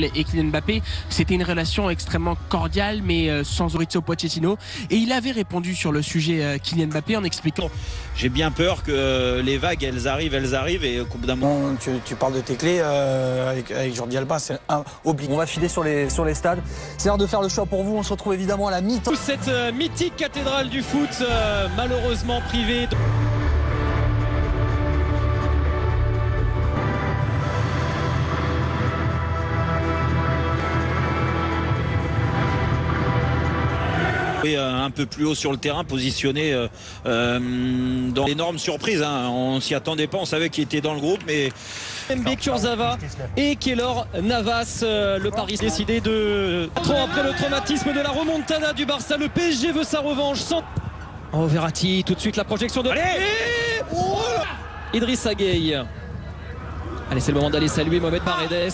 Et Kylian Mbappé, c'était une relation extrêmement cordiale, mais sans Maurizio Pochettino. Et il avait répondu sur le sujet Kylian Mbappé en expliquant: j'ai bien peur que les vagues, elles arrivent, et au bout d'un moment... Tu parles de tes clés avec Jordi Alba, c'est obligatoire. On va filer sur les stades. C'est l'heure de faire le choix pour vous. On se retrouve évidemment à la mi-temps. Cette mythique cathédrale du foot, malheureusement privée. Et un peu plus haut sur le terrain, positionné dans l'énorme surprise. Hein. On s'y attendait pas, on savait qu'il était dans le groupe, mais... MB Kurzawa et Keylor Navas, le Paris décidé de... Après le traumatisme de la remontada du Barça, le PSG veut sa revanche. Oh, Verratti, tout de suite la projection de... Allez Idrissa Gueye. Allez, c'est le moment d'aller saluer Mohamed Paredes.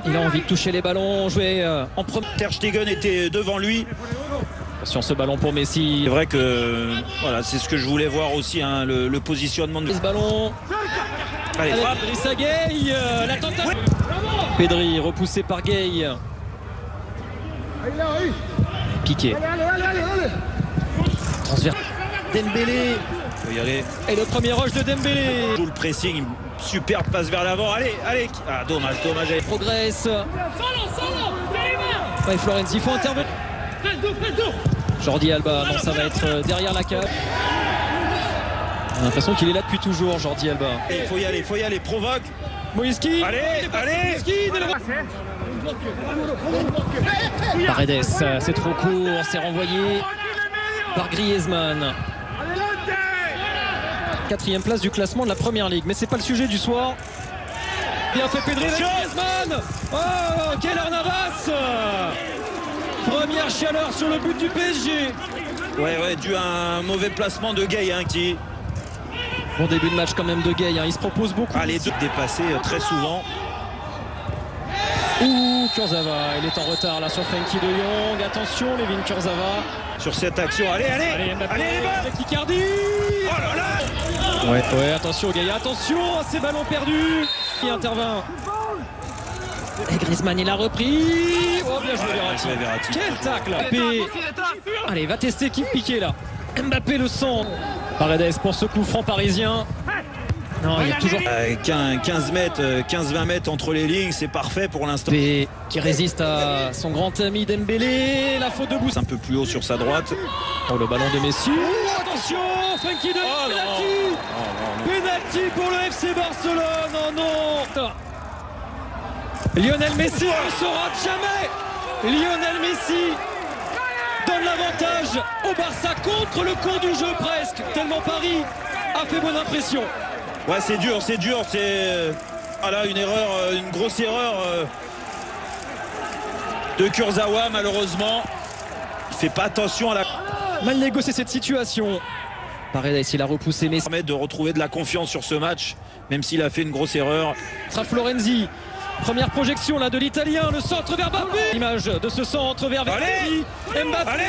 Il a envie de toucher les ballons, jouer en premier. Ter Stegen était devant lui. Attention, ce ballon pour Messi. C'est vrai que voilà, c'est ce que je voulais voir aussi, hein, le positionnement de ce ballon. Allez, frappe. Idrissa Gueye, la tentative. Pedri, repoussé par Gueye. Piqué. Transfert. Dembélé. Faut y aller. Et le premier rush de Dembélé. Tout le pressing, superbe passe vers l'avant. Allez. Ah, dommage. Il progresse. Ouais, Florenzi, il faut intervenir. Jordi Alba, non, ça va être derrière la cave. On a l'impression qu'il est là depuis toujours, Jordi Alba. Il faut y aller, provoque. Moïski. Allez. Paredes, c'est trop court, c'est renvoyé par Griezmann. 4e place du classement de la Première Ligue, mais c'est pas le sujet du soir. Bien fait Pedri avec Griezmann. Oh, Keylor Navas. Première chaleur sur le but du PSG. Ouais, dû à un mauvais placement de Gueye, hein, qui... Bon début de match quand même de Gueye, hein. Il se propose beaucoup. Les deux dépassés très souvent. Ouh, Kurzawa, il est en retard là sur Frenkie de Jong. Attention, Layvin Kurzawa. Sur cette action, allez Mbappé, avec Icardi. Oh là là. Ouais, attention Gueye, attention à ces ballons perdus. Il intervient. Et Griezmann, il a repris. Oh, bien joué Verratti. Quel tacle. Mbappé. Allez, va tester qui piqué là. Mbappé le sent. Paredes pour ce coup franc parisien. Non, il y a toujours 15-20 mètres entre les lignes, c'est parfait pour l'instant. Qui résiste à son grand ami Dembélé. La faute de Bouss. Un peu plus haut sur sa droite. Oh, le ballon de Messi. Attention, Frenkie de Jong. Penalty pour le FC Barcelone. Oh non. Lionel Messi ne se rate jamais. Lionel Messi donne l'avantage au Barça contre le cours du jeu presque. Tellement Paris a fait bonne impression. Ouais, c'est dur. C'est une erreur, une grosse erreur de Kurzawa malheureusement. Il fait pas attention à la... Mal négocié cette situation. Paredes, il a repoussé Messi. Permet de retrouver de la confiance sur ce match, même s'il a fait une grosse erreur. Florenzi. Première projection là de l'Italien, le centre vers Mbappé. L'image de ce centre vers Verratti. Mbappé.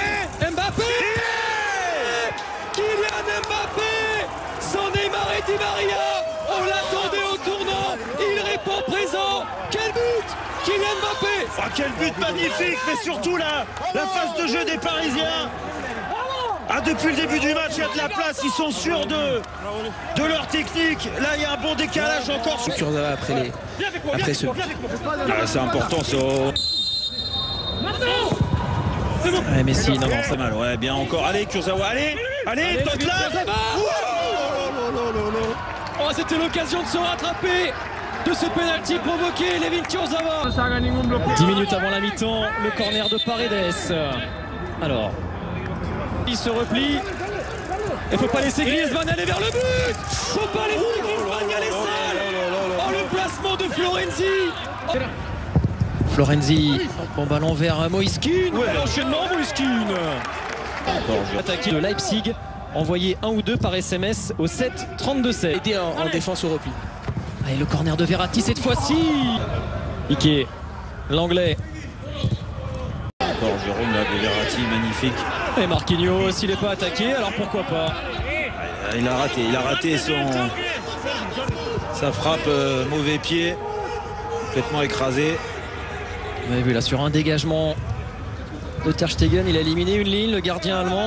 Kylian Mbappé. Sans Neymar et Di Maria. On l'attendait au tournant. Il répond présent. Quel but, Kylian Mbappé. Oh, quel but magnifique, mais surtout la phase de jeu des Parisiens. Depuis le début du match, il y a de la place, ils sont sûrs de leur technique. Là, il y a un bon décalage encore. Kurzawa après ce... c'est important, ça. Ouais, Messi, non, c'est mal. Ouais, bien encore. Allez, Kurzawa, allez, Tottenham. Oh, c'était l'occasion de se rattraper de ce penalty provoqué, Layvin Kurzawa. 10 minutes avant la mi-temps, le corner de Paredes. Alors, il se replie. Il faut pas laisser Griezmann aller vers le but. Faut pas laisser Griezmann y aller seul. Oh, le placement de Florenzi. Florenzi, bon ballon vers Moïskine. L'enchaînement Moïskine. Attaqué de Leipzig, envoyé un ou deux par SMS au 7-32-7. Aidé en défense au repli. Allez, le corner de Verratti cette fois-ci. Ike, l'anglais. Encore Jérôme là de Verratti, magnifique. Et Marquinhos, s'il n'est pas attaqué, alors pourquoi pas. Il a raté sa frappe, mauvais pied, complètement écrasé. Vous avez vu là sur un dégagement de Ter Stegen, il a éliminé une ligne, le gardien allemand.